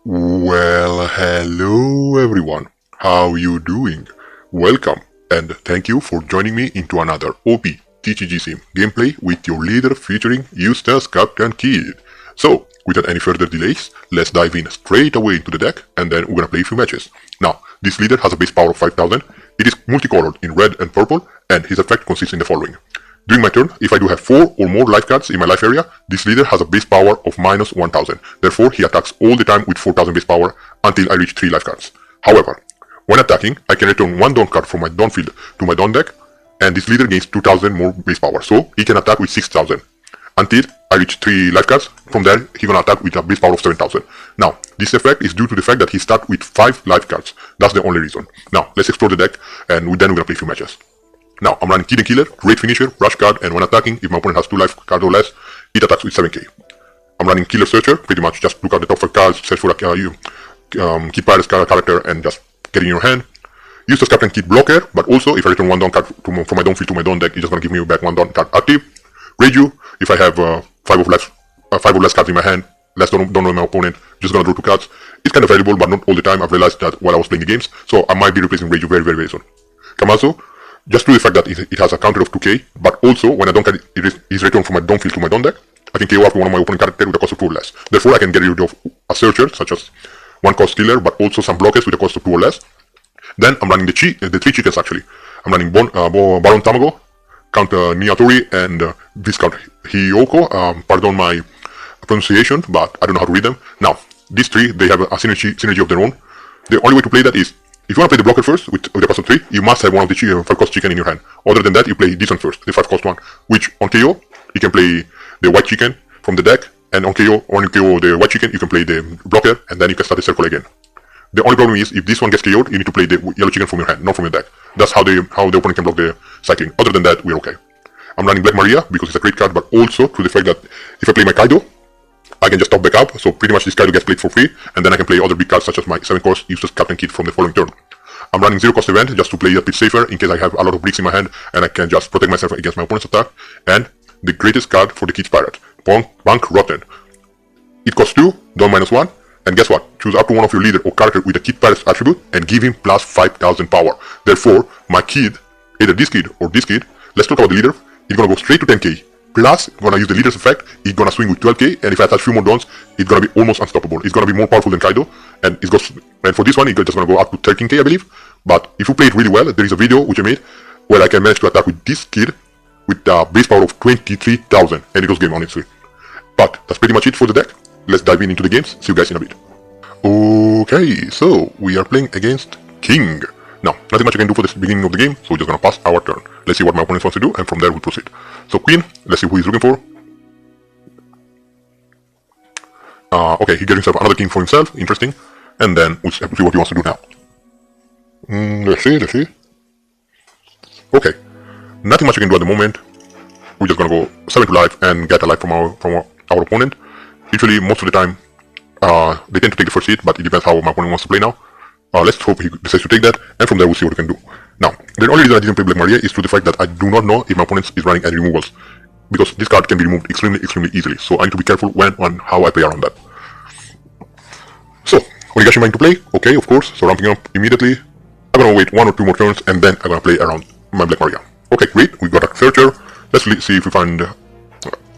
Well, hello everyone. How you doing? Welcome and thank you for joining me into another OP TCG sim gameplay with your leader featuring Eustass Captain Kid. So, without any further delays, let's dive in straight away into the deck and then we're gonna play a few matches. Now, this leader has a base power of 5000, it is multicolored in red and purple, and his effect consists in the following. During my turn, if I do have 4 or more life cards in my life area, this leader has a base power of minus 1000. Therefore, he attacks all the time with 4000 base power until I reach 3 life cards. However, when attacking, I can return 1 Dawn card from my Dawn field to my Dawn deck, and this leader gains 2000 more base power, so he can attack with 6000 until I reach 3 life cards. From there, he's gonna attack with a base power of 7000. Now, this effect is due to the fact that he starts with 5 life cards. That's the only reason. Now, let's explore the deck, and then we're gonna play a few matches. Now, I'm running Kid and Killer, Great Finisher, Rush card, and when attacking, if my opponent has 2 life cards or less, it attacks with 7k. I'm running Killer Searcher, pretty much just look at the top 5 cards, search for a Kid Pirates character, and just get it in your hand. Eustass Captain Kid Blocker, but also if I return 1 Dawn card from my Dawn field to my Dawn deck, it's just gonna give me back 1 Dawn card active. Raju, if I have 5 or less cards in my hand, less don't know my opponent, just gonna draw 2 cards. It's kind of valuable, but not all the time. I've realized that while I was playing the games, so I might be replacing Raju very soon. Kamazo, just through the fact that it has a counter of 2k, but also when a Dawn card is returned from my Dawn field to my Dawn deck, I can KO after one of my opponent characters with a cost of 2 or less. Therefore, I can get rid of a Searcher, such as 1 cost killer, but also some blockers with a cost of 2 or less. Then I'm running the 3 chickens actually. I'm running Baron Tamago, Count Niatori, and Viscount Hyoko. Pardon my pronunciation, but I don't know how to read them. Now, these 3, they have a synergy of their own. The only way to play that is, if you want to play the blocker first with the cost of 3, you must have one of the 5 cost chicken in your hand. Other than that, you play this one first, the 5 cost one, which on KO, you can play the white chicken from the deck, and on KO, when you KO the white chicken, you can play the blocker, and then you can start the circle again. The only problem is, if this one gets KO'd, you need to play the yellow chicken from your hand, not from your deck. That's how the opponent can block the cycling. Other than that, we're okay. I'm running Black Maria because it's a great card, but also through the fact that if I play my Kaido, I can just top back up, so pretty much this Kaido gets played for free, and then I can play other big cards such as my 7 cost Eustass Captain Kid from the following turn. I'm running 0 cost event just to play a bit safer in case I have a lot of bricks in my hand and I can just protect myself against my opponent's attack. And the greatest card for the Kid's Pirate, Bank Rotten. It costs 2, Dawn -1, and guess what? Choose up to one of your leader or character with the Kid Pirate's attribute and give him plus 5000 power. Therefore, my kid, either this kid or this kid, let's talk about the leader, it's gonna go straight to 10k. Plus, gonna use the leader's effect, it's gonna swing with 12k, and if I attach a few more dawns, it's gonna be almost unstoppable. It's gonna be more powerful than Kaido, and for this one, it's just gonna go up to 13k, I believe. But if you play it really well, there is a video which I made where I can manage to attack with this kid with a base power of 23,000, and it was game honestly. But that's pretty much it for the deck. Let's dive into the games. See you guys in a bit. Okay, so we are playing against King. Now, nothing much I can do for the beginning of the game, so we're just gonna pass our turn. Let's see what my opponent wants to do, and from there we'll proceed. So Queen, let's see who he's looking for. Okay, he gets himself another king for himself, interesting. And then we'll see what he wants to do now. Let's see. Okay, nothing much I can do at the moment. We're just gonna go 7 to life and get a life from our opponent. Usually, most of the time, they tend to take the first hit, but it depends how my opponent wants to play now. Let's hope he decides to take that, and from there we'll see what we can do. Now, the only reason I didn't play Black Maria is through the fact that I do not know if my opponent is running any removals, because this card can be removed extremely easily, so I need to be careful when and how I play around that. So, Onigashima into play, okay, of course, so ramping up immediately. I'm gonna wait 1 or 2 more turns, and then I'm gonna play around my Black Maria. Okay, great, we got a Searcher. Let's see if we find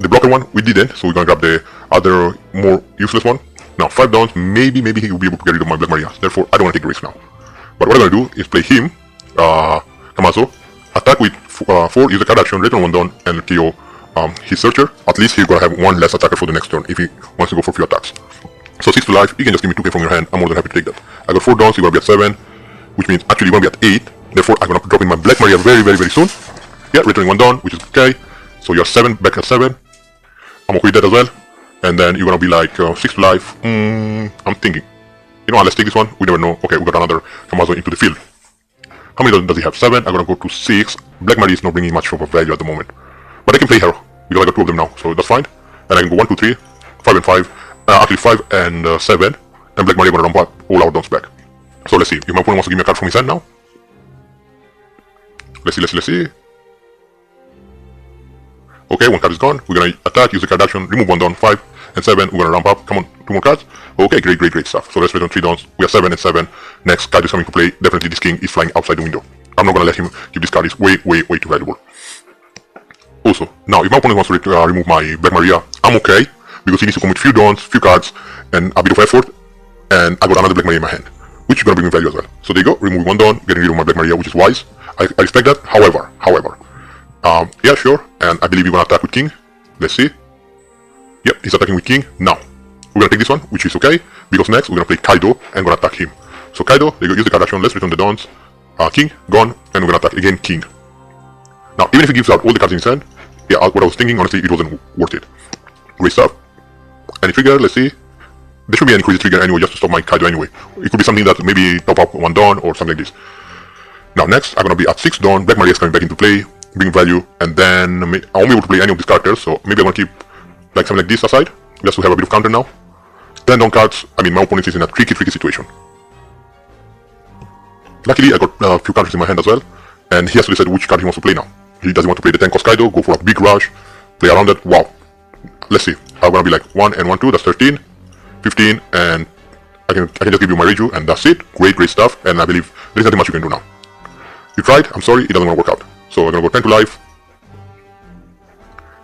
the blocker one. We didn't, so we're gonna grab the other more useless one. Now, 5 downs, maybe he will be able to get rid of my Black Maria. Therefore, I don't want to take the risk now. But what I'm going to do is play him, Kamazo, attack with 4, use the card action, return 1 down, and KO his Searcher. At least he's going to have 1 less attacker for the next turn if he wants to go for few attacks. So 6 to life, you can just give me 2k from your hand. I'm more than happy to take that. I got 4 downs, you're going to be at 7, which means actually you're going to be at 8. Therefore, I'm going to drop in my Black Maria very soon. Yeah, returning 1 down, which is okay. So you're 7, back at 7. I'm okay with that as well. And then you're gonna be like 6 to life. I'm thinking, you know what, let's take this one. We never know. Okay, we got another Kamazo into the field. How many does he have? 7. I'm gonna go to 6. Black Maria is not bringing much of a value at the moment, but I can play her because I got 2 of them now, so that's fine. And I can go 1, 2, 3, 5 and 5. Actually 5 and 7. And Black Maria gonna ramp up all our downs back. So let's see if my opponent wants to give me a card from his hand now. Let's see. Okay, 1 card is gone. We're gonna attack, use the card action, remove 1 down, 5, and 7. We're gonna ramp up. Come on, 2 more cards. Okay, great stuff. So let's return 3 dons. We have 7 and 7. Next card is coming to play. Definitely this king is flying outside the window. I'm not gonna let him keep this card. It's way too valuable. Also, now if my opponent wants to remove my Black Maria, I'm okay, because he needs to commit few dons, few cards, and a bit of effort, and I got another Black Maria in my hand, which is gonna bring me value as well. So there you go, removing 1 don, getting rid of my Black Maria, which is wise. I respect that. However, yeah, sure, and I believe you're gonna attack with king. Let's see. Yep, he's attacking with king. Now, we're gonna take this one, which is okay, because next we're gonna play Kaido and gonna attack him. So Kaido, there you go, use the card action, let's return the dons. King, gone, and we're gonna attack again king. Now, even if he gives out all the cards in his hand, yeah, what I was thinking, honestly, it wasn't worth it. Great stuff. Any trigger, let's see. There should be any crazy trigger anyway, just to stop my Kaido anyway. It could be something that maybe top up 1 don or something like this. Now, next, I'm gonna be at 6 don, Black Maria is coming back into play, bring value, and then I won't be able to play any of these characters, so maybe I'm gonna keep like something like this aside, just to have a bit of counter now. 10 don cards, I mean, my opponent is in a tricky situation. Luckily, I got a few cards in my hand as well, and he has to decide which card he wants to play now. He doesn't want to play the 10 cost Kaido, go for a big rush, play around it. Wow. Let's see. I'm gonna be like 1 and 1, 2, that's 13, 15, and I can just give you my Reiju, and that's it. Great stuff, and I believe there is nothing much you can do now. You tried, I'm sorry, it doesn't want to work out. So I'm gonna go 10 to life,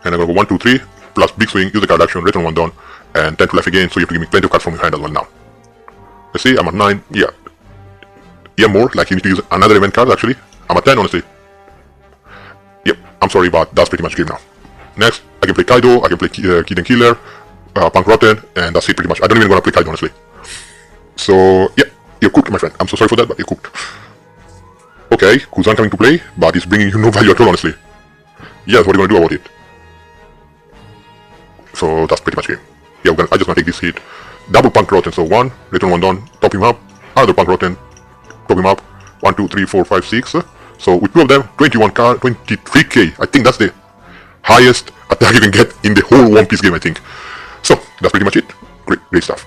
and I'm gonna go 1, 2, 3, plus big swing, use the card action, return 1 don, and 10 to life again, so you have to give me plenty of cards from your hand as well now. Let's see, I'm at 9, yeah, more, like you need to use another event card actually. I'm at 10, honestly. Yep, I'm sorry, but that's pretty much game now. Next, I can play Kaido, I can play Kid and Killer, Punk Rotten, and that's it pretty much. I don't even want to play Kaido, honestly. So, yeah, you're cooked, my friend. I'm so sorry for that, but you're cooked. Okay, Kuzan coming to play, but it's bringing you no value at all, honestly. Yes, what are you gonna do about it? So, that's pretty much game. Yeah, I just gonna take this hit. Double Punk Rotten, so 1, return 1 don, top him up, another Punk Rotten, top him up, 1, 2, 3, 4, 5, 6. So with 2 of them, 21k, 23k. I think that's the highest attack you can get in the whole One Piece game, I think. So that's pretty much it. Great stuff.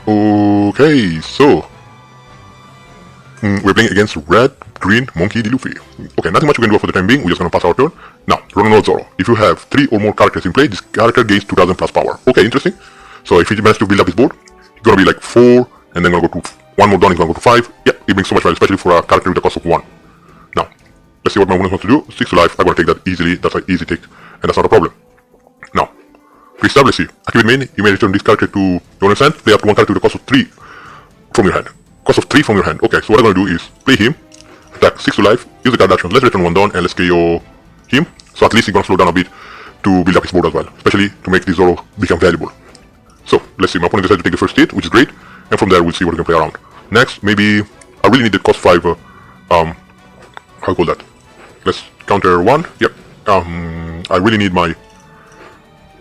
Okay, so we're playing against Red, Green, Monkey, D. Luffy. Okay, nothing much we can do for the time being. We're just gonna pass our turn. Now, Ronald Zoro. If you have 3 or more characters in play, this character gains 2000 plus power. Okay, interesting. So if he manages to build up his board, he's gonna be like 4, and then gonna go to 1 more down, he's gonna go to 5. Yeah, it brings so much value, especially for a character with the cost of 1. Now, let's see what my opponent wants to do. 6 to life, I'm gonna take that easily. That's an easy take, and that's not a problem. Now, pre-stab, let's see. Activate main, you may return this character to your opponent's hand. Play up to 1 character with the cost of 3 from your hand. Cost of 3 from your hand. Okay, so what I'm gonna do is play him, attack 6 to life, use the card action, let's return 1 down, and let's KO him. So at least he's gonna slow down a bit to build up his board as well, especially to make this Zoro become valuable. So, let's see, my opponent decided to take the first hit, which is great, and from there we'll see what we can play around. Next, maybe, I really need the cost 5, how do you call that? Let's counter 1, yep, I really need my,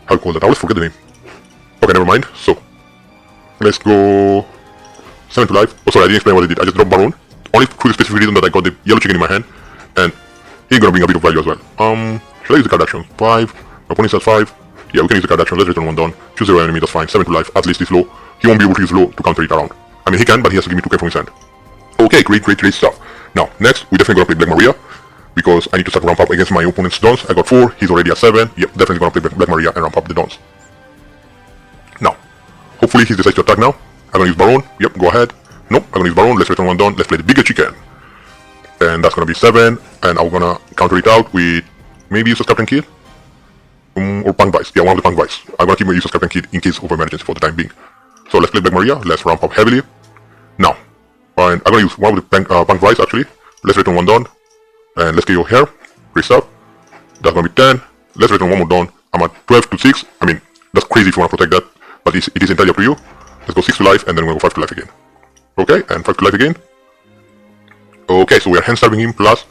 how do you call that? I always forget the name. Okay, never mind, so, let's go 7 to life. Oh sorry, I didn't explain what I did, I just dropped Baron, only through the specific reason that I got the yellow chicken in my hand, and he's gonna bring a bit of value as well. Should I use the card action? 5, my opponent's at 5, yeah, we can use the card action, let's return 1 down, choose 0 enemy, that's fine, 7 to life, at least he's low, he won't be able to use low to counter it around. I mean, he can, but he has to give me 2k from his hand. Okay, great stuff. Now, next, we're definitely gonna play Black Maria, because I need to start ramp up against my opponent's dons. I got 4, he's already at 7, yep, definitely gonna play Black Maria and ramp up the dons. Now, hopefully he decides to attack now. I'm gonna use Baron, yep, go ahead. Nope, I'm gonna use Baron, let's return 1 down, let's play the bigger chicken. And that's gonna be 7, and I'm gonna counter it out with maybe Eustass Captain Kid? Or Punk Vice, yeah, one of the Punk Vice. I'm gonna keep my Eustass Captain Kid in case of emergency for the time being. So let's play Black Maria, let's ramp up heavily. Now, and I'm gonna use one of the Punk Vice actually. Let's return 1 down, and let's KO here. Great stuff. That's gonna be 10. Let's return 1 more down. I'm at 12 to 6. I mean, that's crazy if you wanna protect that, but it is entirely up to you. Let's go 6 to life, and then we're gonna go 5 to life again. Okay, and 5 to life again. Okay, so we are hand starving him, plus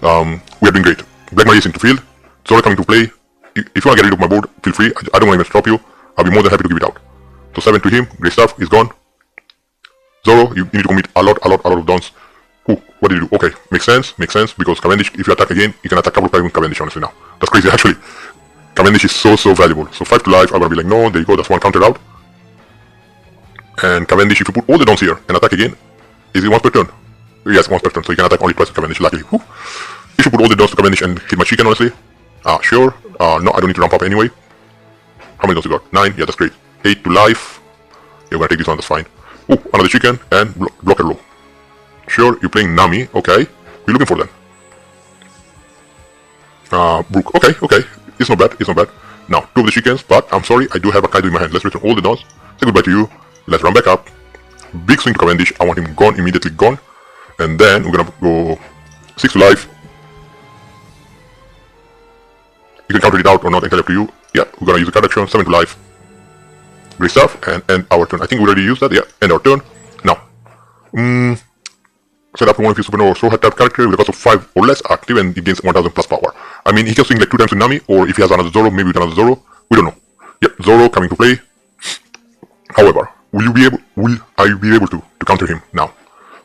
we are doing great. Black Maria is into field. Zoro coming to play. If you wanna get rid of my board, feel free. I don't wanna even stop you. I'll be more than happy to give it out. So 7 to him, great stuff, he's gone. Zoro, you need to commit a lot of dons. Ooh, what did you do? Okay, makes sense, because Cavendish, if you attack again, you can attack a couple of times with Cavendish, honestly now. That's crazy, actually. Cavendish is so valuable. So 5 to life, I'm gonna be like, no, there you go, that's 1 counter out. And Cavendish, if you put all the dons here and attack again, is it once per turn? Yes, once per turn, so you can attack only twice with Cavendish, luckily. Whew. You should put all the dons to Cavendish and hit my chicken, honestly. Sure. No, I don't need to ramp up anyway. How many dons you got? 9. Yeah, that's great. 8 to life. Yeah, we're gonna take this one. That's fine. Oh, another chicken and blocker low. Sure, you're playing Nami. Okay. We're looking for them. Brook. Okay, okay. It's not bad. It's not bad. Now, 2 of the chickens, but I'm sorry, I do have a Kaido in my hand. Let's return all the dons. Say goodbye to you. Let's run back up. Big swing to Cavendish. I want him gone, immediately gone. And then we're gonna go 6 to life. You can counter it out or not, entirely up to you. Yeah, we're gonna use the card action, 7 to life. Great stuff, and end our turn. I think we already used that. Yeah, end our turn. Now, set up one of his supernova or sword type character with a cost of 5 or less active and it gains 1000 plus power. I mean, he can swing like 2 times with Nami, or if he has another Zoro, maybe with another Zoro. We don't know. Yep, Zoro coming to play. However, will I be able to counter him now?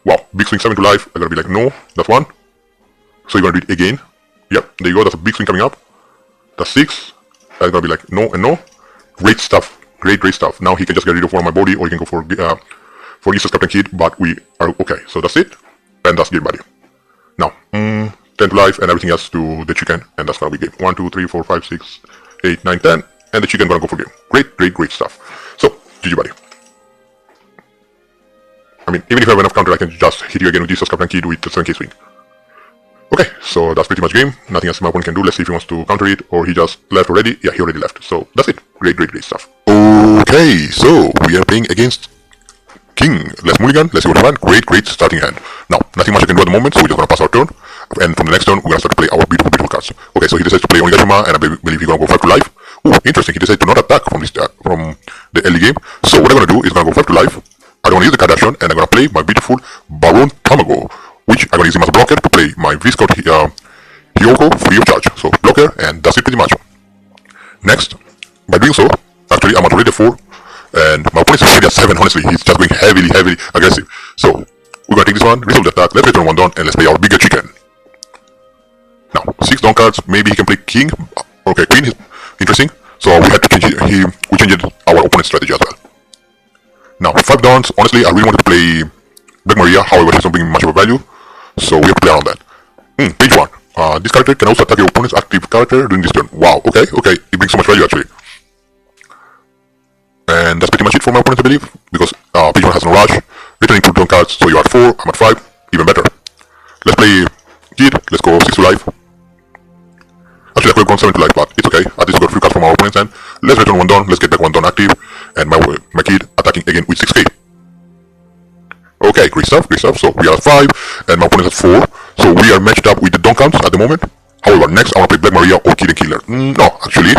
Wow, big swing 7 to life. I'm gonna be like, no, that's 1. So you're gonna do it again. Yep, there you go. That's a big swing coming up. That's 6. I'm gonna be like, no and no. Great stuff. Great stuff. Now he can just get rid of one of my body, or he can go for Eustass Captain Kid. But we are okay. So that's it. And that's game value. Now, 10 to life and everything else to the chicken, and that's gonna be game. 1, 2, 3, 4, 5, 6, 8, 9, 10, and the chicken gonna go for game. Great stuff. So, GG buddy. I mean, even if I have enough counter, I can just hit you again with Eustass Captain Kid with the 7k swing. Okay, so that's pretty much game. Nothing else my opponent can do. Let's see if he wants to counter it, or he just left already. Yeah, he already left. So that's it. Great stuff. Okay, so we are playing against King. Let's mulligan. Let's see what we find. Great starting hand. Now, nothing much I can do at the moment, so we're just gonna pass our turn. And from the next turn, we're gonna start to play our beautiful cards. Okay, so he decides to play Onigashima, and I believe he's gonna go 5 to life. Ooh, interesting. He decided to not attack from the early game. So what I'm gonna do is gonna go 5 to life. I don't wanna use the card action, and I'm gonna play my beautiful Baron Tamago, which I'm gonna use him as a blocker to play my V-Scout Hyoko free of charge. So blocker, and that's it pretty much. Next, by doing so, actually I'm already 4. And my opponent's already at 7, honestly. He's just going heavily aggressive. So, we're gonna take this one, resolve the attack, let's return 1 don, and let's play our bigger chicken. Now, 6 don cards, maybe he can play king. Okay, queen is interesting. So, we had to change it, we changed our opponent's strategy as well. Now, 5 dons, honestly, I really wanted to play Black Maria, however, she's not bringing much of a value. So, we have to play around that. Page 1. This character can also attack your opponent's active character during this turn. Wow, okay, it brings so much value actually. And that's pretty much it for my opponent, I believe, because page 1 has no rush. Returning 2 turn cards, so you're at 4, I'm at 5, even better. Let's play Kid, let's go 6 to life. Actually, I could have gone 7 to life, but it's okay. At least we got 3 cards from our opponent's end. Let's return 1 don, let's get back 1 don active, and my Kid attacking again with 6k. Okay, great stuff. So we are at 5, and my opponent is at 4. So we are matched up with the don counts at the moment. However, next I want to play Black Maria or Kid and Killer. No, actually,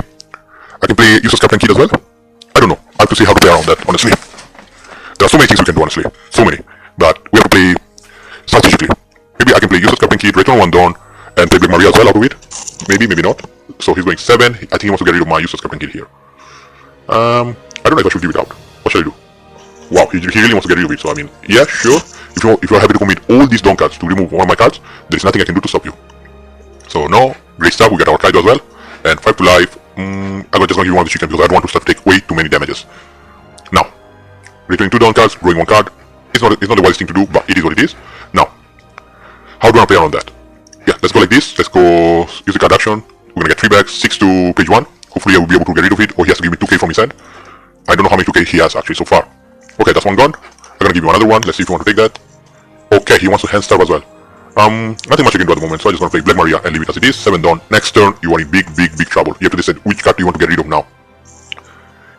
I can play Eustass Captain Kid as well. I don't know. I have to see how to play around that, honestly. There are so many things we can do, honestly. So many. But we have to play strategically. Maybe I can play Eustass Captain Kid, return 1 don, and play Black Maria as well out of it. Maybe not. So he's going 7. I think he wants to get rid of my Eustass Captain Kid here. I don't know if I should give it out. What should I do? Wow, he really wants to get rid of it. So I mean, yeah, sure. If you're happy to commit all these don cards to remove one of my cards, there's nothing I can do to stop you. So no, great stuff. We got our Kaido as well. And 5 to life. I'm just gonna give 1 of the chicken because I don't want to start to take way too many damages. Now, returning 2 down cards, drawing 1 card. It's not the wisest thing to do, but it is what it is. Now, how do I play around that? Yeah, let's go like this. Let's go use the card action. We're gonna get 3 bags, 6 to page 1. Hopefully I will be able to get rid of it, or he has to give me 2k from his end. I don't know how many 2k he has actually so far. Okay, that's 1 gone. I'm gonna give you another one. Let's see if you want to take that. Okay, he wants to hand starve as well. Nothing much I can do at the moment, so I just want to play Black Maria and leave it as it is. 7 down. Next turn, you are in big trouble. You have to decide which card do you want to get rid of now.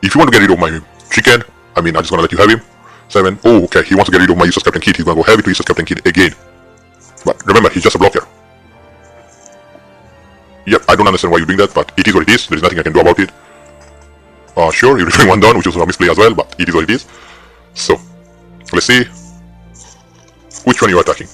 If you want to get rid of my chicken, I mean, I'm just gonna let you have him. 7. Oh, okay, he wants to get rid of my Eustass Captain Kid. He's gonna go heavy to Eustass Captain Kid again. But remember, he's just a blocker. Yep, I don't understand why you're doing that, but it is what it is. There is nothing I can do about it. Sure, you're returning 1 down, which was a misplay as well, but it is what it is. So, let's see. Which one are you attacking?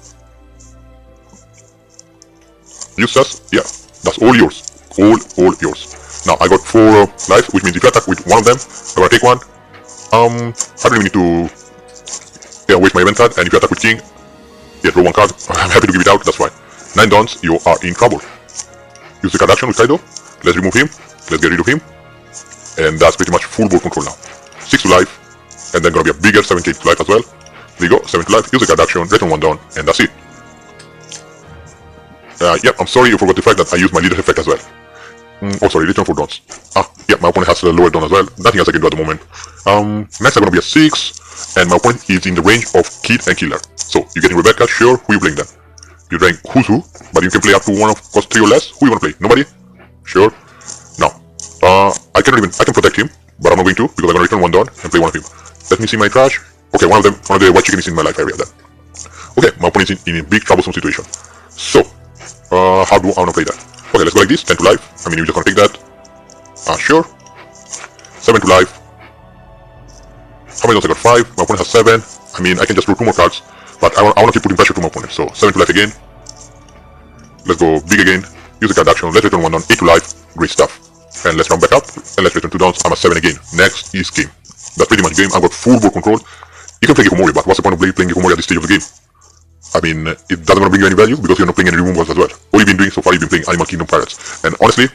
Eustass? Yeah, that's all yours. All yours. Now, I got 4 life, which means if you attack with one of them, I'm gonna take 1. I don't even need to waste my event card, and if you attack with King, yeah, draw 1 card. I'm happy to give it out, that's fine. 9 dons, you are in trouble. Use the card action with Kaido. Let's remove him. Let's get rid of him. And that's pretty much full board control now. 6 to life, and then gonna be a bigger 7k to life as well. There you go, 7 to life. Use the card action, return 1 down, and that's it. Yep, I'm sorry you forgot the fact that I used my leadership effect as well. Oh, sorry, return 4 dawns. Yeah, my opponent has a lower dawn as well. Nothing else I can do at the moment. Next I'm gonna be a 6, and my opponent is in the range of Kid and Killer. So, you're getting Rebecca, sure, who you playing then? You're playing who's who, but you can play up to one of cost 3 or less. Who you wanna play? Nobody? Sure. Now, I can protect him, but I'm not going to, because I'm gonna return 1 dawn and play one of him. Let me see my trash. Okay, one of the white chicken is in my life area then. Okay, my opponent is in a big troublesome situation. So, how do I wanna play that? Okay, let's go like this, 10 to life. I mean, you're just gonna take that. Sure. 7 to life. How many does I got? 5. My opponent has 7. I mean, I can just draw 2 more cards, but I want to keep putting pressure to my opponent. So 7 to life again. Let's go big again. Use the card action. Let's return 1 down. 8 to life. Great stuff. And let's round back up. And let's return 2 downs. I'm at 7 again. Next is game. That's pretty much game. I've got full board control. You can play Gikomori, but what's the point of playing Gikomori at this stage of the game? I mean, it doesn't want to bring you any value because you're not playing any removals as well. All you've been doing so far, you've been playing Animal Kingdom Pirates. And honestly,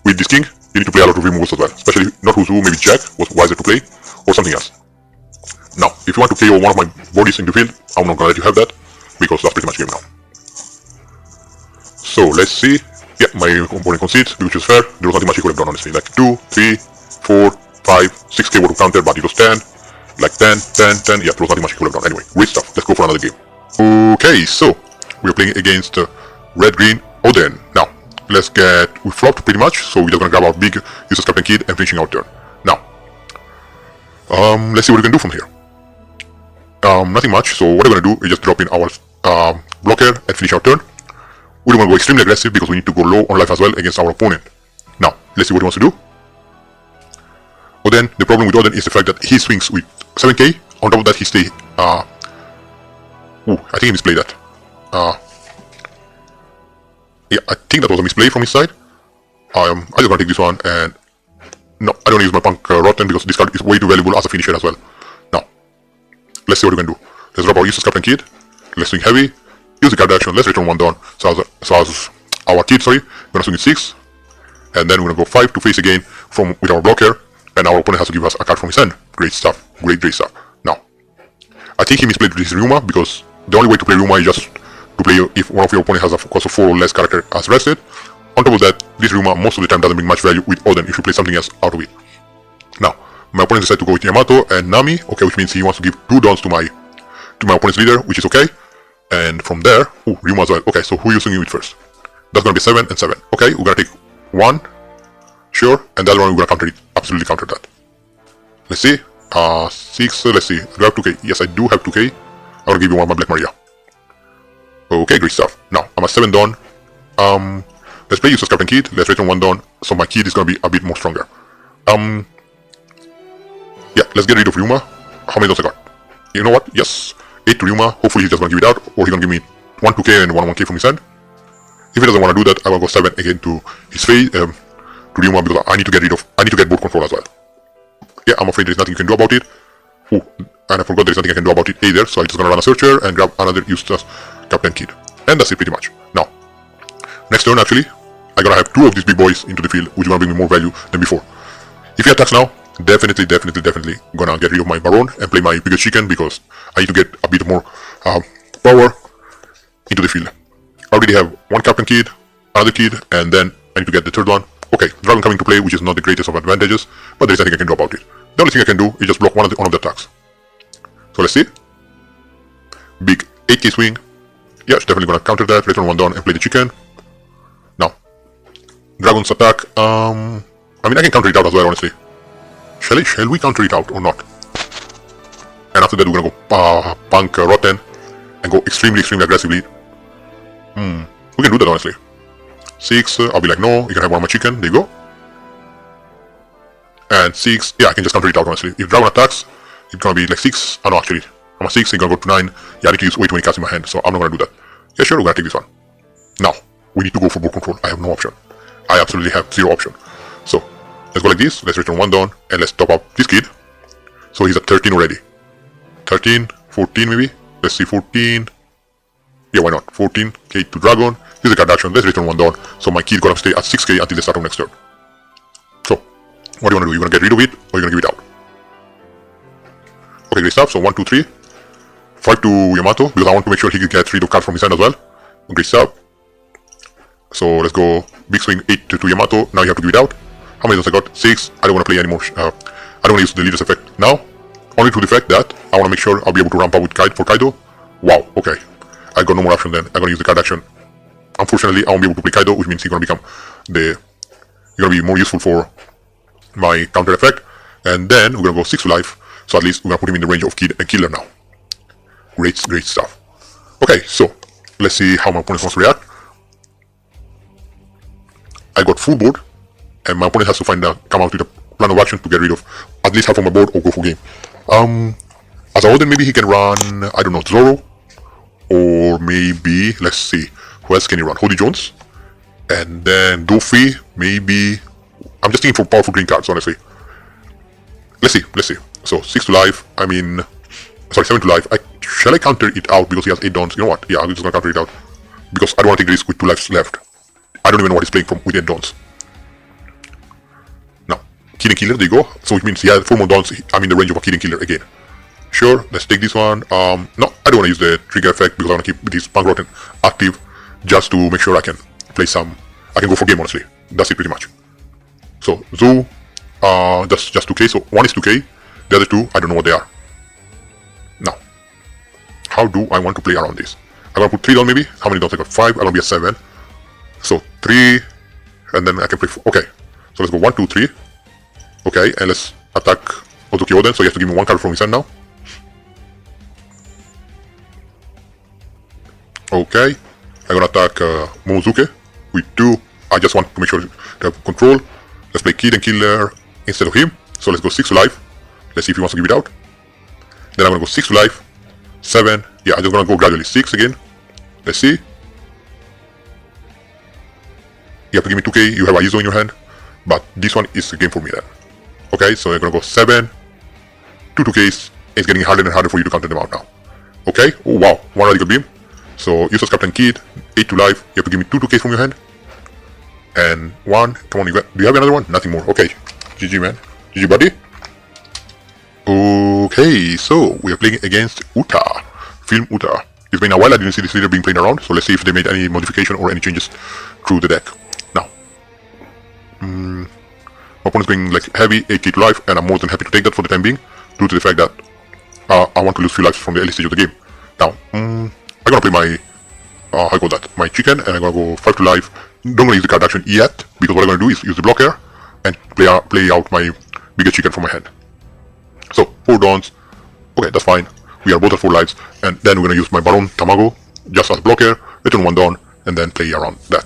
with this king, you need to play a lot of removals as well. Especially not who's who, maybe Jack was wiser to play, or something else. Now, if you want to KO one of my bodies in the field, I'm not gonna let you have that, because that's pretty much game now. So, let's see. Yeah, my opponent concedes, which is fair. There was nothing much he could have done, honestly. Like 2, 3, 4, 5, 6k worth of counter, but it was 10. Like 10, 10, 10. Yeah, there was nothing much he could have done. Anyway, great stuff. Let's go for another game. Okay, so, we're playing against Red-Green Oden. Now, we flopped pretty much, so we're just gonna grab our big Eustass Captain Kid and finishing our turn. Now, let's see what we can do from here. Nothing much, so what we're gonna do is just drop in our blocker and finish our turn. We don't want to go extremely aggressive because we need to go low on life as well against our opponent. Now, let's see what he wants to do. Oden, the problem with Oden is the fact that he swings with 7k, on top of that he stay, I think he misplayed that. Yeah, I think that was a misplay from his side. I'm just gonna take this one and... No, I don't use my Punk Rotten because this card is way too valuable as a finisher as well. Now, let's see what we can do. Let's drop our Eustass Captain Kid. Let's swing heavy. Use the card action. Let's return 1 down. So as our Kid, sorry, we're gonna swing it 6. And then we're gonna go 5 to face again with our blocker. And our opponent has to give us a card from his hand. Great stuff. Great stuff. Now, I think he misplayed this Ryuma because the only way to play Ryuma is just to play if one of your opponent has a cost of 4 or less character as rested. On top of that, this Ryuma most of the time doesn't bring much value with Oden if you play something else out of it. Now, my opponent decided to go with Yamato and Nami, okay, which means he wants to give 2 dawns to my opponent's leader, which is okay. And from there, Ryuma as well. Okay, so who are you swinging with first? That's gonna be 7 and 7. Okay, we're gonna take 1, sure, and the other one we're gonna counter it, absolutely counter that. Let's see, 6, let's see, do I have 2k? Yes, I do have 2k. I'm gonna give you one of my Black Maria. Okay, great stuff. Now, I'm at 7 dawn. Let's play Eustass Captain Kid, let's return 1 down, so my Kid is gonna be a bit more stronger. Yeah, let's get rid of Ryuma. How many dawns I got? You know what? Yes, 8 to Ryuma. Hopefully he's just gonna give it out, or he's gonna give me 1 2k and 1 1k from his hand. If he doesn't want to do that, I will go 7 again to his face, to Ryuma, because I need to get board control as well. Yeah, I'm afraid there's nothing you can do about it. And I forgot there's nothing I can do about it either, so I'm just gonna run a searcher and grab another Eustass Captain Kid. And that's it pretty much. Now, next turn actually, I'm gonna have 2 of these big boys into the field, which is gonna bring me more value than before. If he attacks now, definitely gonna get rid of my Baron and play my biggest chicken because I need to get a bit more power into the field. I already have 1 Captain Kid, another Kid, and then I need to get the 3rd one. Okay, Dragon coming to play, which is not the greatest of advantages, but there's nothing I can do about it. The only thing I can do is just block one of the attacks. So let's see. Big 8k swing. Yeah, it's definitely gonna counter that, return 1 down and play the chicken. Now, Dragon's attack, I mean I can counter it out as well, honestly. Shall we counter it out or not? And after that we're gonna go Punk Rotten and go extremely aggressively. We can do that honestly. 6, I'll be like, no, you can have one of my chicken, there you go. And 6, yeah, I can just counter it out honestly. If Dragon attacks, it's gonna be like 6, oh no actually, I'm a 6, it's gonna go to 9, yeah, I need to use way too many cards in my hand, so I'm not gonna do that. Yeah sure, we're gonna take this one. Now, we need to go for board control, I have no option. I absolutely have 0 option. So, let's go like this, let's return 1 down, and let's top up this Kid. So he's at 13 already. 13, 14 maybe, let's see, 14, yeah why not, 14k to Dragon. Use the card action, let's return 1 down, so my Kid gonna stay at 6k until the start of next turn. So, what do you wanna do? You wanna get rid of it, or you gonna give it out? Okay, great stuff, so 1, 2, 3. 5 to Yamato, because I want to make sure he gets rid of cards from his hand as well. Great stuff. So let's go big swing 8 to Yamato. Now you have to give it out. How many does I got? 6. I don't want to play anymore. I don't want to use the leader's effect now. Only to the fact that I want to make sure I'll be able to ramp up with Kaido. Wow, okay. I got no more option then. I'm gonna use the card action. Unfortunately, I won't be able to play Kaido, which means he's gonna become he's gonna be more useful for my counter effect. And then we're gonna go 6 to life. So at least we're gonna put him in the range of Kid and Killer now. Great stuff. Okay, so let's see how my opponent wants to react. I got full board, and my opponent has to come out with a plan of action to get rid of at least half of my board or go for game. As a Odin, maybe he can run, I don't know, Zoro, or maybe, let's see, who else can he run? Hody Jones, and then Doofy, maybe. I'm just thinking for powerful green cards, honestly. Let's see. So 6 to life. I mean, sorry, 7 to life. Shall I counter it out because he has 8 dawns? You know what? Yeah, I'm just gonna counter it out because I don't want to take the risk with 2 lives left. I don't even know what he's playing from with 8 dawns. Now, Kid and Killer, there you go. So it means he has 4 more dawns. I'm in the range of a Kid and Killer again. Sure, let's take this one. No, I don't want to use the trigger effect because I want to keep this Punk Rotten active just to make sure I can play some. I can go for game, honestly. That's it pretty much. So Zoo, that's just 2k. So one is 2k. The other 2, I don't know what they are. Now, how do I want to play around this? I'm gonna put 3 down maybe. How many dawns I got? 5. I'm gonna be at 7. So 3, and then I can play 4. Okay, so let's go 1, 2, 3. Okay, and let's attack Ozuki Oden. So he has to give me 1 card from his hand now. Okay, I'm gonna attack Momozuke with 2. I just want to make sure to have control. Let's play Kid and Killer instead of him. So let's go 6 to life. Let's see if he wants to give it out. Then I'm gonna go 6 to life. 7. Yeah, I'm just gonna go gradually. 6 again. Let's see. You have to give me 2k. You have a Izo in your hand. But this one is a game for me then. Okay, so I'm gonna go 7. 2 2ks. It's getting harder and harder for you to counter them out now. Okay. Oh wow. 1 radical beam. So Eustass Captain Kid, 8 to life. You have to give me 2 2ks from your hand. And 1. Come on, do you have another one? Nothing more. Okay. GG, man. GG, buddy. Okay, so we are playing against Uta. Film Uta. It's been a while I didn't see this leader being played around, so let's see if they made any modification or any changes through the deck. Now, my opponent's going like heavy 8k to life, and I'm more than happy to take that for the time being, due to the fact that I want to lose few lives from the early stage of the game. Now, I'm gonna play my, how I call that, my chicken, and I'm gonna go 5 to life. Don't gonna use the card action yet, because what I'm gonna do is use the blocker and play out my biggest chicken from my hand. So 4 dawns. Okay, that's fine. We are both at 4 lives, and then we're gonna use my Baron Tamago just as blocker, return 1 dawn, and then play around that.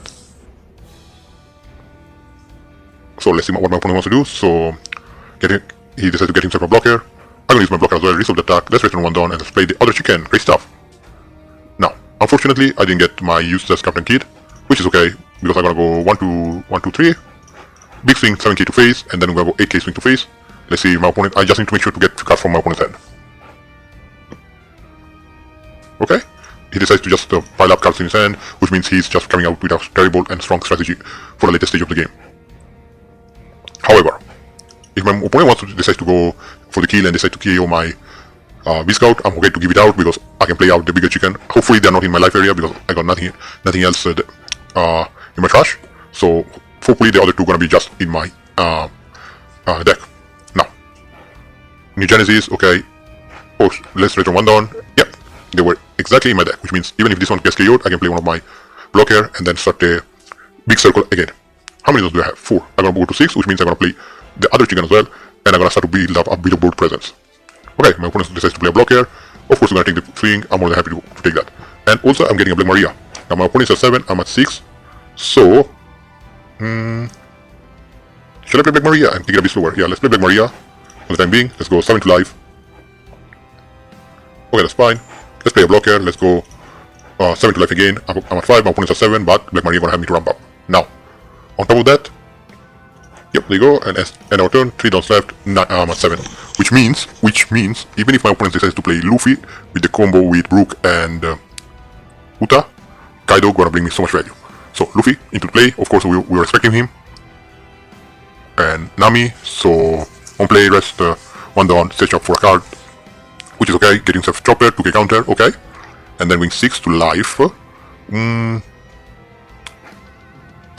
So let's see what my opponent wants to do. So he decided to get himself a blocker. I'm gonna use my blocker as well. Resolve the attack. Let's return 1 dawn and let's play the other chicken. Great stuff. Now, unfortunately, I didn't get my Eustass Captain Kid, which is okay because I'm gonna go 1 2 3. Big swing 7k to face, and then we're gonna go 8k swing to face. Let's see my opponent. I just need to make sure to get cards from my opponent's hand. Okay, he decides to just pile up cards in his hand, which means he's just coming out with a terrible and strong strategy for the latest stage of the game. However, if my opponent wants to decide to go for the kill and decide to KO my V-Scout, I'm okay to give it out because I can play out the bigger chicken. Hopefully they're not in my life area because I got nothing else in my trash. So hopefully the other 2 gonna be just in my deck. Now, New Genesis, okay. Oh, let's return 1 down. Yep, they were exactly in my deck, which means even if this one gets KO'd, I can play one of my blocker and then start the big circle again. How many do I have? 4. I'm gonna go to 6, which means I'm gonna play the other chicken as well, and I'm gonna start to build up a bit of board presence. Okay, my opponent decides to play a blocker. Of course, I'm gonna take the swing. I'm more than happy to take that. And also, I'm getting a Black Maria. Now, my opponent's at 7, I'm at 6. So, shall I play Black Maria and take it a bit slower? Yeah, let's play Black Maria for the time being. Let's go 7 to life. Okay, that's fine. Let's play a blocker. Let's go 7 to life again. I'm at 5, my opponent's at 7, but Black Maria gonna have me to ramp up. Now, on top of that, yep, there you go, and our turn, 3 dawns left, I'm at 7. Which means, even if my opponent decides to play Luffy with the combo with Brook and Uta, Kaido gonna bring me so much value. So, Luffy into play, of course we're expecting him. And Nami, so on play, rest 1 dawn, search up for a card, which is okay, get himself Chopper, 2k counter, okay. And then wing 6 to life.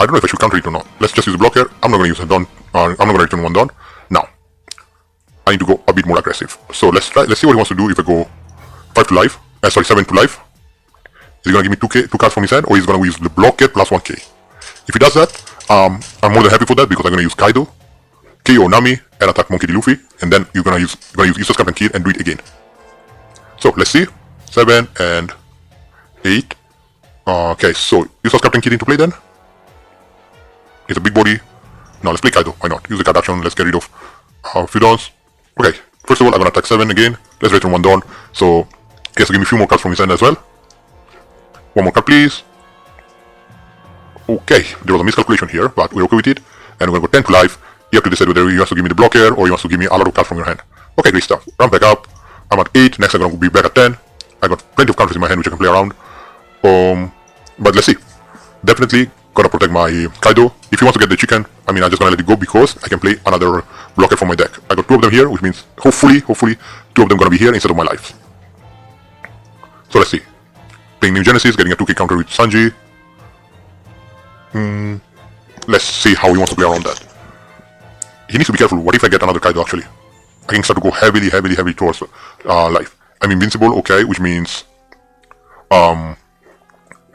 I don't know if I should counter it or not. Let's just use a blocker. I'm not going to use a Dawn. I'm not going to return one Dawn. Now, I need to go a bit more aggressive. So let's try. Let's see what he wants to do if I go 5 to life. Sorry, 7 to life. Is he going to give me 2 cards from his hand, or is he going to use the blocker plus 1k? If he does that, I'm more than happy for that because I'm going to use Kaido, KO Nami, and attack Monkey D. Luffy, and then you're going to use Eustass Captain Kid and do it again. So let's see. 7 and 8. Okay, so Eustass Captain Kid into play then. It's a big body. Now let's play Kaido. Why not? Use the card action. Let's get rid of a few dawns. Okay, first of all, I'm gonna attack 7 again. Let's return 1 dawn. So he has to give me a few more cards from his hand as well. 1 more card, please. Okay, there was a miscalculation here, but we're okay with it. And we're gonna go 10 to life. You have to decide whether he wants to give me the blocker or he wants to give me a lot of cards from your hand. Okay, great stuff. Run back up. I'm at 8. Next, I'm gonna be back at 10. I got plenty of counters in my hand which I can play around. But let's see. Definitely gonna protect my Kaido. If he wants to get the chicken, I mean, I'm just gonna let it go because I can play another blocker from my deck. I got 2 of them here, which means hopefully 2 of them gonna be here instead of my lives. So let's see. Playing New Genesis, getting a 2k counter with Sanji. Let's see how he wants to play around that. He needs to be careful. What if I get another Kaido actually? I can start to go heavily towards life. I'm invincible, okay, which means one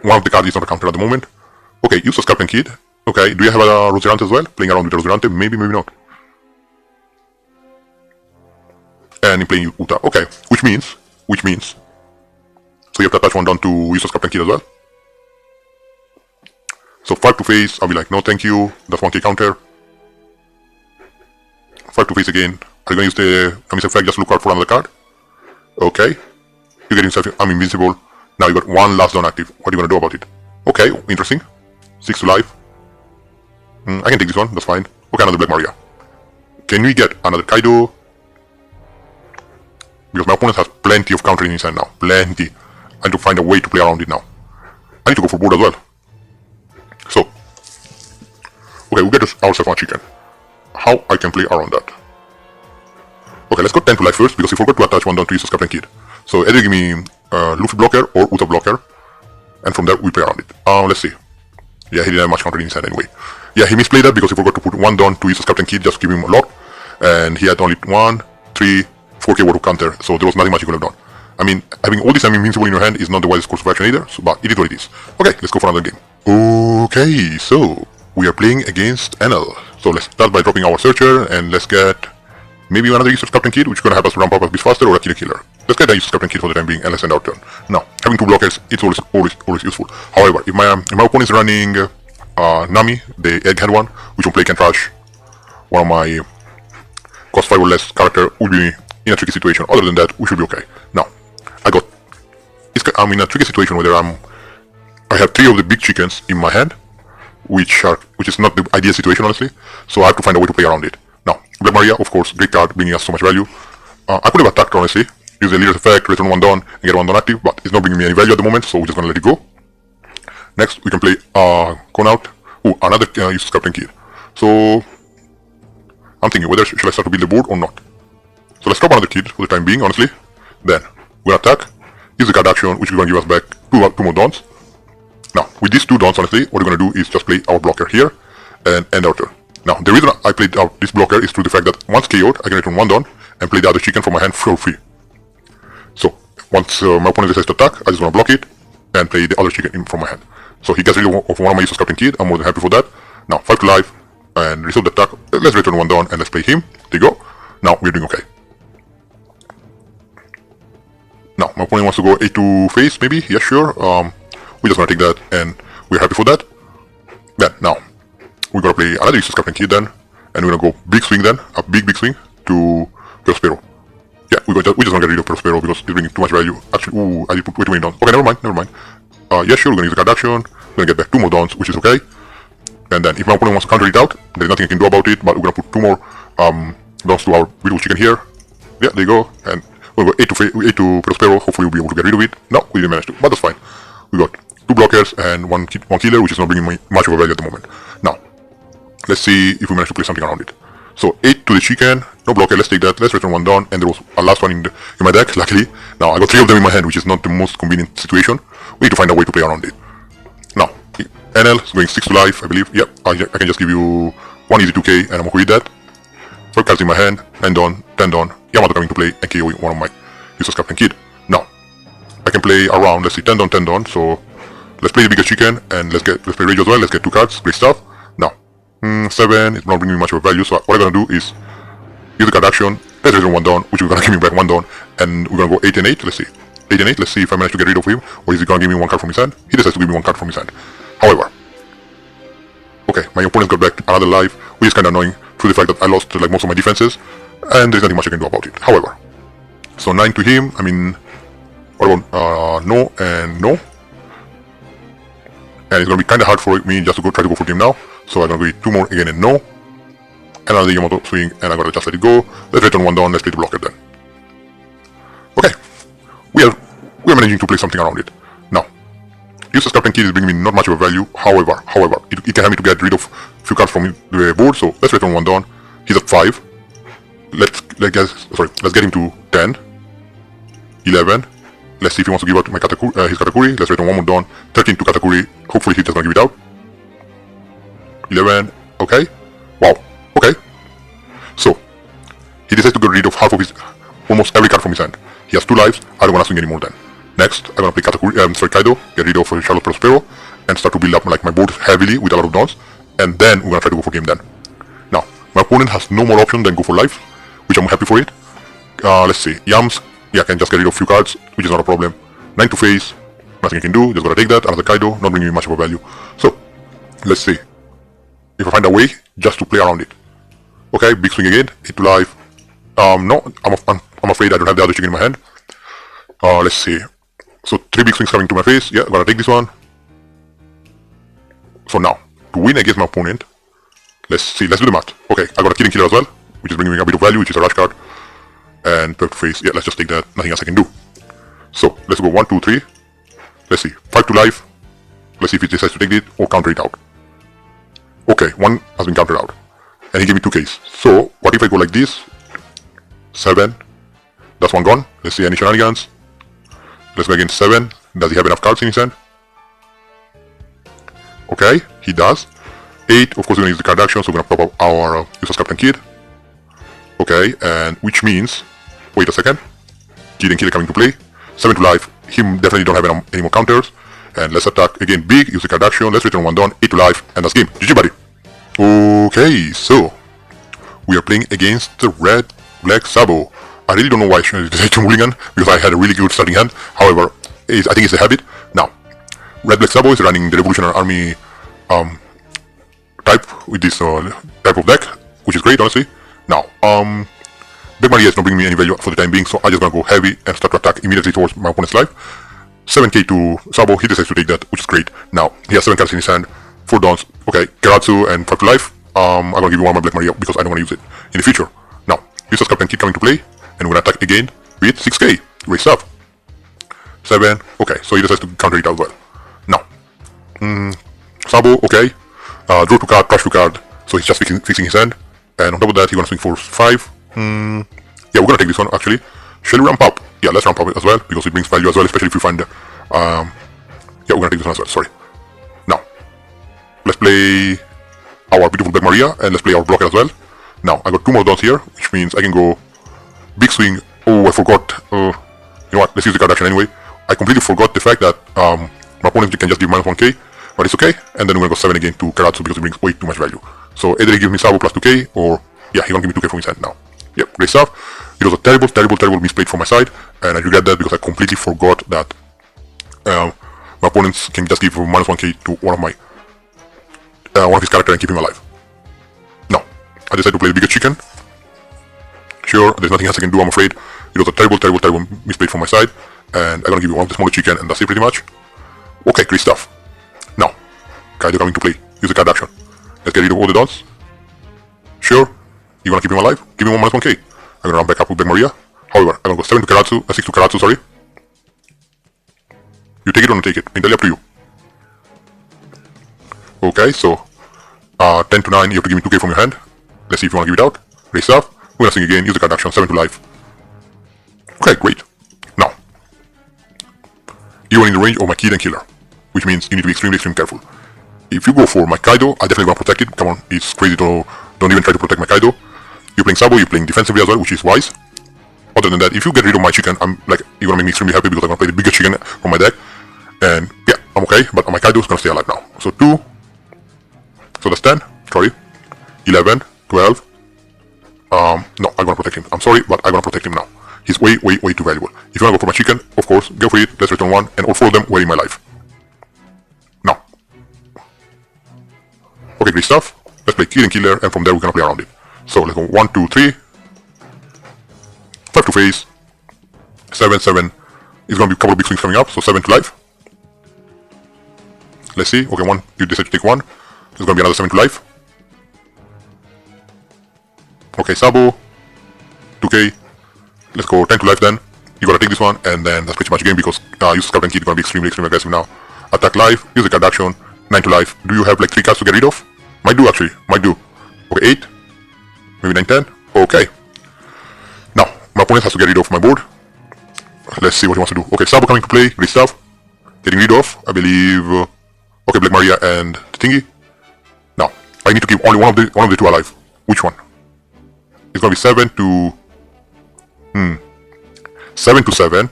of the cards is not a counter at the moment. Okay, Eustass Captain Kid. Okay, do you have a Roserante as well? Playing around with Roserante? Maybe, maybe not. And I'm playing Uta. Okay, which means. So you have to attach 1 down to Eustass Captain Kid as well. So 5 to face, I'll be like, no thank you, that's 1k counter. 5 to face again. Are you gonna use the Kami's effect just to look out for another card? Okay. You get yourself, I'm invincible. Now you got 1 last dawn active. What are you gonna do about it? Okay, interesting. 6 to life. I can take this one, that's fine. Okay, another Black Maria. Can we get another Kaido? Because my opponent has plenty of countering in his hand now. Plenty. I need to find a way to play around it now. I need to go for board as well. So, okay, we get ourselves a chicken. How I can play around that? Okay, let's go 10 to life first because he forgot to attach 1 down to Eustass Captain Kid. So either give me Luffy blocker or Uta blocker, and from there we play around it. Let's see. Yeah, he didn't have much counter in his hand anyway. Yeah, he misplayed that because he forgot to put 1 down to Eustass Captain Kid, just give him a lot, and he had only 1, 3, 4k worth of counter, so there was nothing much he could have done. I mean, having all this time invincible in your hand is not the wisest course of action either, so, but it is what it is. Okay, let's go for another game. Okay, so we are playing against NL. So let's start by dropping our searcher and let's get maybe another Eustass Captain Kid, which is gonna help us ramp up a bit faster, or a killer. Let's get a Eustass Captain Kid for the time being and let's end our turn. Now, having 2 blockers, it's always useful. However, if my opponent is running Nami, the egghead one, which on play can trash one of my cost 5 or less character, will be in a tricky situation. Other than that, we should be okay. Now, I'm in a tricky situation where I have 3 of the big chickens in my hand, which is not the ideal situation honestly, so I have to find a way to play around it. Now, Black Maria, of course, great card, bringing us so much value. I could have attacked honestly, use the leader's effect, return 1 down, and get 1 down active, but it's not bringing me any value at the moment, so we're just gonna let it go. Next, we can play Gone Out. Oh, another Eustass Captain Kid. So, I'm thinking whether should I start to build the board or not. So let's drop another kid for the time being, honestly. Then, we're gonna attack, use the card action, which is gonna give us back 2 more dawns. Now, with these 2 dawns, honestly, what we're gonna do is just play our blocker here and end our turn. Now, the reason I played out this blocker is through the fact that once KO'd, I can return 1 dawn and play the other chicken from my hand for free. So, once my opponent decides to attack, I just wanna block it and play the other chicken from my hand. So he gets rid of one of my Eustass Captain Kid, I'm more than happy for that. Now, 5 to life, and resolve the attack. Let's return 1 down and let's play him. There you go. Now, we're doing okay. Now, my opponent wants to go 8 to face, maybe? Yeah, sure. We're just gonna take that, and we're happy for that. Then, now, we're gonna play another Eustass Captain Kid then, and we're gonna go big swing then, a big swing to Prospero. Yeah, we're just gonna get rid of Prospero because it's bringing too much value. Actually, ooh, I did put way too many dawns. Okay, never mind. Yeah, sure, we're gonna use the card action, we're gonna get back 2 more dawns, which is okay. And then, if my opponent wants to counter it out, there's nothing I can do about it, but we're gonna put 2 more dawns to our beautiful chicken here. Yeah, there you go, and we'll go 8 to Prospero, hopefully we'll be able to get rid of it. No, we didn't manage to, but that's fine. We got 2 blockers and one killer, which is not bringing me much of a value at the moment. Now, let's see if we manage to play something around it. So 8 to the chicken, no blocker, let's take that, let's return 1 down, and there was a last one in my deck, luckily. Now, I got 3 of them in my hand, which is not the most convenient situation. We need to find a way to play around it. Now, NL is going 6 to life, I believe. Yep, I can just give you 1 easy 2k, and I'm okay with that. 4 cards in my hand, 9 down, 10 down. Yamato coming to play and KO one of my Eustass Captain Kid. Now, I can play around, let's see, 10 down, so let's play the biggest chicken, and let's play Rage as well, let's get 2 cards, great stuff. Now, 7 is not bringing me much of a value, so what I'm gonna do is use the card action, let's raise 1 down, which is gonna give me back 1 down, and we're gonna go 8 and 8, let's see. 8 and 8, let's see if I manage to get rid of him, or is he gonna give me 1 card from his hand? He decides to give me 1 card from his hand. However, okay, my opponent got back another life, which is kinda annoying, through the fact that I lost like most of my defenses, and there's nothing much I can do about it. However, so 9 to him, I mean, what about, no and no? And it's gonna be kinda hard for me just to try to go for him now, so I'm gonna go 2 more again and no. Another Yamato swing, and I'm gonna just let it go. Let's return 1 down, let's play the blocker then. Okay, we are managing to play something around it. Now, Eustass Captain Kid is bringing me not much of a value, however, it can help me to get rid of a few cards from the board, so let's return 1 down. He's at 5. Let's get him to 10. 11. Let's see if he wants to give out my his Katakuri. Let's return 1 more down. 13 to Katakuri. Hopefully he doesn't give it out. 11. Okay. Wow. Okay. So, he decides to get rid of half of his, almost every card from his hand. He has 2 lives. I don't want to swing anymore then. Next, I'm gonna play Kaido, get rid of Charlotte Prospero, and start to build up like my board heavily with a lot of dawns. And then we're gonna try to go for game then. Now, my opponent has no more option than go for life, which I'm happy for it. Let's see. Yams, yeah, I can just get rid of a few cards, which is not a problem. 9 to face, nothing I can do, just gotta take that. Another Kaido, not bringing me much of a value. So, let's see if I find a way just to play around it. Okay, big swing again, 8 to life. No, I'm afraid I don't have the other chicken in my hand. Let's see. So 3 big swings coming to my face. Yeah, gotta take this one. So now, to win against my opponent, let's see, let's do the math. Okay, I got a Killing Killer as well, which is bringing me a bit of value, which is a rush card. And perfect face, yeah, let's just take that, nothing else I can do. So, let's go 1, 2, 3. Let's see, 5 to life. Let's see if he decides to take it or counter it out. Okay, 1 has been countered out. And he gave me 2Ks. So, what if I go like this? 7. That's 1 gone. Let's see any shenanigans. Let's go again 7. Does he have enough cards in his hand? Okay, he does. 8, of course we're gonna use the card action, so we're gonna pop up our Eustass Captain Kid. Okay, and which means, wait a second, Kid and Kid are coming to play. 7 to life, him definitely don't have any more counters. And let's attack again big, use the card action, let's return 1 down, 8 to life, and that's game. GG buddy. Okay, so, we are playing against the red-black Sabo. I really don't know why I decided to mulligan, because I had a really good starting hand. However, I think it's a habit. Now, red-black Sabo is running the Revolutionary Army type with this type of deck, which is great, honestly. Now, Big Maria is not bringing me any value for the time being, so I'm just gonna go heavy and start to attack immediately towards my opponent's life. 7k to Sabo, he decides to take that, which is great. Now, he has 7 cards in his hand, 4 dawns, okay, Keratsu and 5 to life. I'm gonna give you 1 my Black Maria because I don't wanna use it in the future. Now, Eustass Captain Kid coming to play, and we're gonna attack again with 6k. Great stuff. 7, okay, so he decides to counter it as well. Now, Sabo, okay, draw 2 card, crush 2 card, so he's just fixing his hand. And on top of that, he's gonna swing for 5. Yeah, we're gonna take this one actually. Shall we ramp up? Yeah, let's ramp up as well, because it brings value as well, especially if you find yeah, we're gonna take this one as well, sorry. Now, let's play our beautiful Black Maria, and let's play our blocker as well. Now, I got 2 more dawns here, which means I can go big swing. Oh, I forgot, you know what, let's use the card action anyway. I completely forgot the fact that my opponent can just give minus 1k, but it's okay. And then we're gonna go 7 again to Keratsu because it brings way too much value. So either he gives me Sabo plus 2k, or yeah, he's gonna give me 2k from his hand now. Yep, great stuff. It was a terrible misplay from my side, and I regret that because I completely forgot that my opponents can just give minus 1k to one of his characters and keep him alive. Now, I decided to play the bigger chicken. Sure, there's nothing else I can do, I'm afraid. It was a terrible misplay from my side, and I'm gonna give you one of the smaller chicken, and that's it pretty much. Okay, great stuff. Now, Kaido coming to play. Use the card action. Let's get rid of all the dawns. Sure. You wanna keep him alive? Give him 1 minus 1k. I'm gonna run back up with Black Maria. However, I'm gonna go 7 to Keratsu, 6 to Keratsu, sorry. You take it or not take it, entirely up to you. Okay, so 10 to 9, you have to give me 2k from your hand. Let's see if you wanna give it out. Great stuff. We're gonna swing again, use the card action, 7 to life. Okay, great. Now, you are in the range of my Kid and Killer, which means you need to be extremely careful. if you go for my Kaido, I definitely want to protect it. Come on, it's crazy to don't even try to protect my Kaido. You're playing Sabo, you're playing defensively as well, which is wise. Other than that, if you get rid of my chicken, I'm like, you're gonna make me extremely happy because I'm gonna play the bigger chicken from my deck. And yeah, I'm okay, but my Kaido is gonna stay alive now. So 2, so that's 10, sorry, 11, 12. No, I'm gonna protect him. I'm sorry, but I'm gonna protect him now. He's way too valuable. If you wanna go for my chicken, of course, go for it. Let's return 1, and all 4 of them were in my life. Now. Okay, great stuff. Let's play Kid and Killer, and from there we're gonna play around it. So let's go 1, 2, 3. 5 to face. 7, 7. It's gonna be a couple of big swings coming up, so 7 to life. Let's see. Okay, 1. You decide to take 1. There's gonna be another 7 to life. Okay, Sabo. 2k. Let's go 10 to life then. You gotta take this one, and then that's pretty much game because Eustass Captain Kid is gonna be extremely aggressive now. Attack life, use the card action, 9 to life. Do you have like 3 cards to get rid of? Might do actually, might do. Okay, 8. Maybe 9, 10. Okay. Now, my opponent has to get rid of my board. Let's see what he wants to do. Okay, Sabo coming to play, great stuff. Getting rid of, I believe, okay, Black Maria and the thingy. Now, I need to keep only one of the 2 alive. Which one? It's gonna be 7 to... 7 to 7.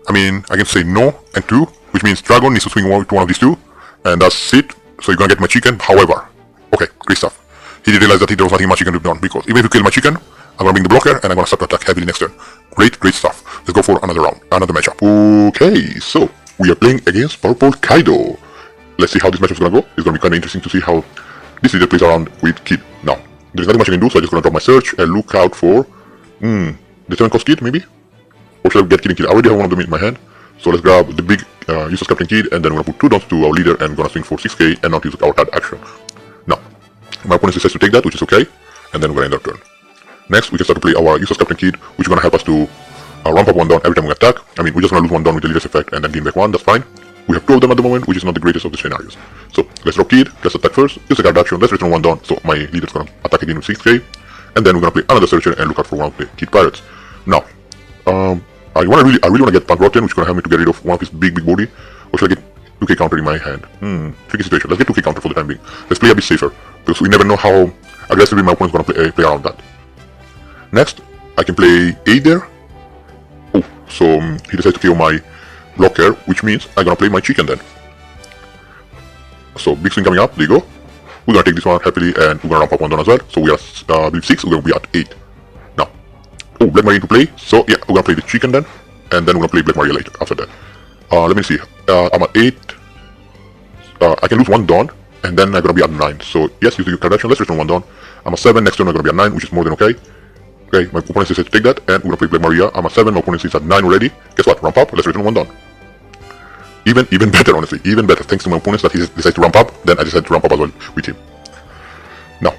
I mean, I can say no and 2, which means Dragon needs to swing to one of these 2. And that's it. So you're gonna get my chicken. However, okay, great stuff. He did realize that there was nothing much he can do done because even if you kill my chicken, I'm gonna bring the blocker and I'm gonna start to attack heavily next turn. Great stuff. Let's go for another round, another matchup. Okay, so we are playing against Purple Kaido. Let's see how this matchup is gonna go. It's gonna be kinda interesting to see how this leader plays around with Kid. Now, there's nothing much I can do, so I'm just gonna drop my search and look out for the 7-cost Kid, maybe? Or should I get Kid and Kid? I already have one of them in my hand. So let's grab the big Eustass Captain Kid, and then we're gonna put 2 dons to our leader and gonna swing for 6k and not use our card action. Now, my opponent decides to take that, which is okay, and then we're gonna end our turn. Next, we can start to play our Eustass Captain Kid, which is gonna help us to ramp up 1 don every time we attack. I mean, we're just gonna lose 1 don with the leader's effect and then gain back 1, that's fine. We have 2 of them at the moment, which is not the greatest of the scenarios. So, let's drop Kid, let's attack first, use the card action, let's return 1 don, so my leader's gonna attack again with 6k, and then we're gonna play another searcher and look out for one of the Kid pirates. Now, I really wanna get Punk Rotten, which is gonna help me to get rid of one of his big body, or should I get 2k counter in my hand? Tricky situation. Let's get 2k counter for the time being. Let's play a bit safer, because we never know how aggressively my opponent's gonna play around that. Next, I can play 8 there. Oh, so he decides to kill my blocker, which means I'm gonna play my chicken then. So big swing coming up, there you go. We're gonna take this one happily and we're gonna ramp up 1 don as well. So we are, I believe 6, we're gonna be at 8. Now, oh, Black Maria to play. So yeah, we're gonna play the chicken then. And then we're gonna play Black Maria later after that. Let me see. I'm at 8. I can lose 1 don and then I'm gonna be at 9. So yes, use the card action, let's return 1 don. I'm at 7, next turn I'm gonna be at 9, which is more than okay. Okay, my opponent decides to take that, and we're gonna play Black Maria. I'm at 7, my opponent is at 9 already. Guess what? Ramp up, let's return 1 don. Even better, honestly. Even better, thanks to my opponents that he decides to ramp up, then I decided to ramp up as well with him. Now,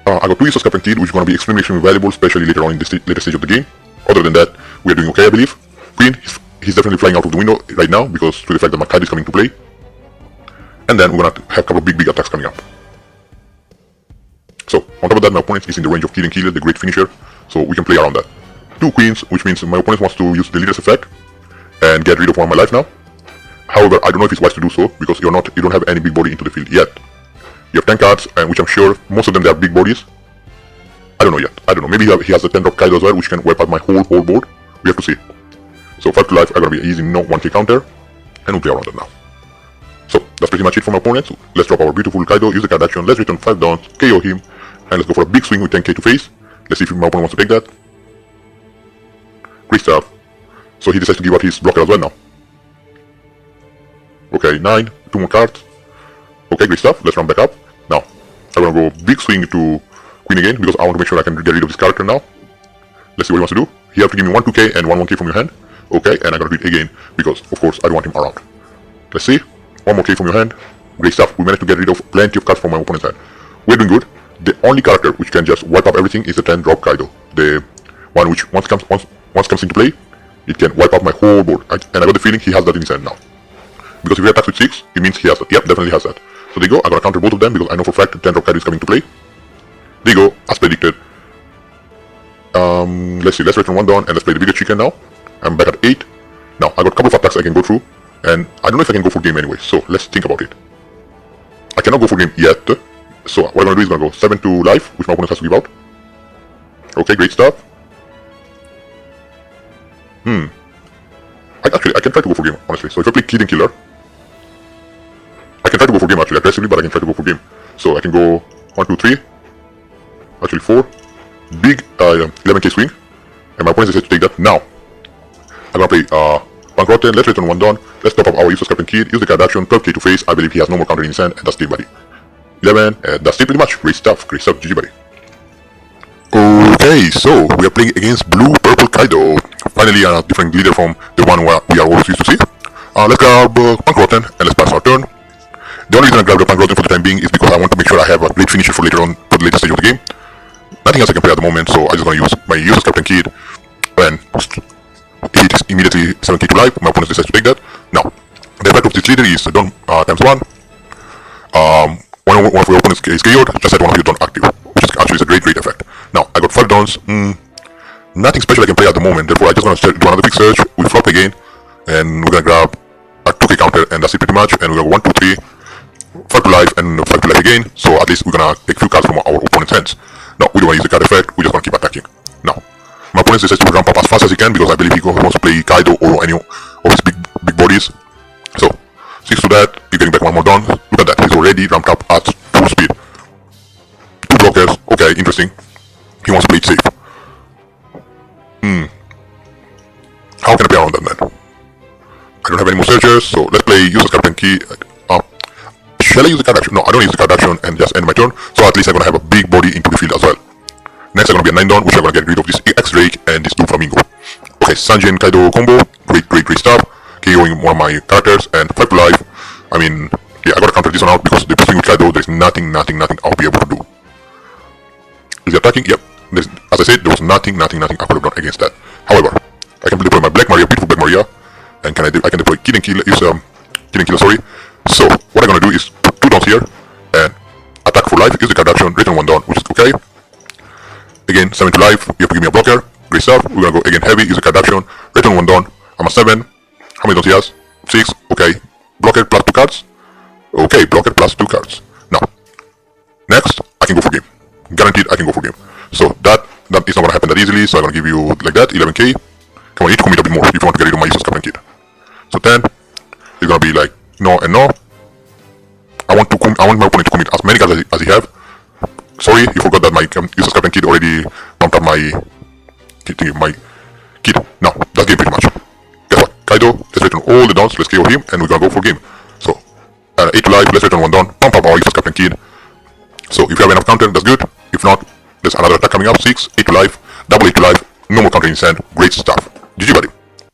I got 2 Eustass Captain Kid, which is gonna be extremely valuable, especially later on in this later stage of the game. Other than that, we are doing okay, I believe. Queen, he's definitely flying out of the window right now, because to the fact that my Kaido is coming to play. And then we're gonna have a couple of big attacks coming up. So, on top of that, my opponent is in the range of Kid and Killer, the great finisher. So we can play around that. 2 queens, which means my opponent wants to use the leader's effect and get rid of 1 of my life now. However, I don't know if it's wise to do so because you don't have any big body into the field yet. You have 10 cards, and which I'm sure most of them they are big bodies. I don't know yet. I don't know. Maybe he has a 10-drop Kaido as well, which can wipe out my whole board. We have to see. So 5 to life, I'm gonna be using no 1k counter, and we'll play around that now. So that's pretty much it for my opponent. So let's drop our beautiful Kaido, use the card action, let's return 5 dons, KO him, and let's go for a big swing with 10k to face. Let's see if my opponent wants to take that. Great stuff. So he decides to give out his blocker as well now. Okay, 9, 2 more cards. Okay, great stuff. Let's run back up. Now, I'm gonna go big swing to Queen again because I want to make sure I can get rid of this character now. Let's see what he wants to do. He has to give me 1 2k and 1 1k from your hand. Okay, and I'm gonna do it again because, of course, I don't want him around. Let's see. 1 more k from your hand. Great stuff. We managed to get rid of plenty of cards from my opponent's hand. We're doing good. The only character which can just wipe up everything is the 10-drop Kaido. The one which once comes into play, it can wipe up my whole board. And I got the feeling he has that in his hand now. Because if he attacks with 6, it means he has that. Yep, definitely has that. So there you go. I'm gonna counter both of them because I know for a fact the 10-drop Kaido is coming to play. There you go, as predicted. Let's see. Let's return 1 don and let's play the bigger chicken now. I'm back at 8. Now I got a couple of attacks I can go through, and I don't know if I can go for game anyway. So let's think about it. I cannot go for game yet. So what I'm gonna do is gonna go 7 to life, which my opponent has to give out. Okay, great stuff. I can try to go for game, honestly. So if I play Kid and Killer, I can try to go for game actually aggressively, but I can try to go for game. So I can go 1, 2, 3. Actually 4. Big 11k swing. And my opponent decides to take that. Now, I'm gonna play Bank Rotten, let's return 1 down. Let's top up our Eustass Captain Kid, use the card action, 12k to face. I believe he has no more counter in his hand, and that's game, buddy. 11, and that's it pretty much. Great stuff, GG, buddy. Okay, so we are playing against Blue Purple Kaido. Finally, a different leader from the one where we are always used to see. Let's grab Bank Rotten and let's pass our turn. The only reason I grabbed the Bank Rotten for the time being is because I want to make sure I have a great finisher for later on, for the later stage of the game. Nothing else I can play at the moment, so I'm just gonna use my Eustass Captain Kid and it is immediately 7k to life. My opponent decides to take that. Now, the effect of this leader is done times 1. When one of your opponents is KO'd, just set one of your done active, which is actually a great effect. Now, I got 5 downs. Nothing special I can play at the moment, therefore I'm just gonna do another big search. We flop again, and we're gonna grab a 2k counter, and that's it pretty much. And we're gonna 1, 2, 3, 5 to life, and 5 to life again. So at least we're gonna take a few cards from our opponent's hands. No, we don't wanna use the card effect, we're just gonna keep attacking. Now, my opponent decides to ramp up as fast as he can because I believe he wants to play Kaido or any of his big bodies. So, 6 to that, you're getting back 1 more down. Look at that, he's already ramped up at full speed. 2 blockers, okay, interesting. He wants to play it safe. How can I play around that, man? I don't have any more searchers, so let's play Eustass Captain Kid. Shall I use the card action? No, I don't use the card action and just end my turn. So at least I'm gonna have a big body into the field as well. Next I'm gonna be a 9 down, which I'm gonna get rid of this X-Drake and this Flamingo. Okay, Sanji and Kaido combo, great stuff. KOing one of my characters and 5 to life. I mean, yeah, I gotta counter this one out because the swing with Kaido, there's nothing I'll be able to do. Is he attacking? Yep. As I said, there was nothing I could have done against that. However, I can deploy my Black Maria, beautiful Black Maria, and I can deploy Kid and Killer, sorry. So, what I'm gonna do is put 2 downs here, and attack for life, use the card action, return 1 down, which is okay. Again, 7 to life, you have to give me a blocker, great stuff. We're gonna go again heavy, use the card action, return 1 down, I'm a 7. How many downs he has? 6, okay. Blocker plus 2 cards. Okay, blocker plus 2 cards. Now, next, I can go for game. Guaranteed I can go for game. So that is not gonna happen that easily, so I'm gonna give you like that, 11k. Come on, you need to commit a bit more if you want to get rid of my Eustass Captain Kid. So 10 is gonna be like no and no. I want my opponent to commit as many cards as he have. Sorry, you forgot that my Eustass Captain Kid already bumped up my kid. Now, that's game pretty much. Guess what? Kaido, let's return all the downs, let's KO him, and we're gonna go for game. So, 8 to life, let's return 1 down, bump up our Eustass Captain Kid. So, if you have enough counter, that's good. If not, there's another attack coming up, 6, 8 to life, double 8 to life, no more counter in his hand, great stuff. GG, buddy.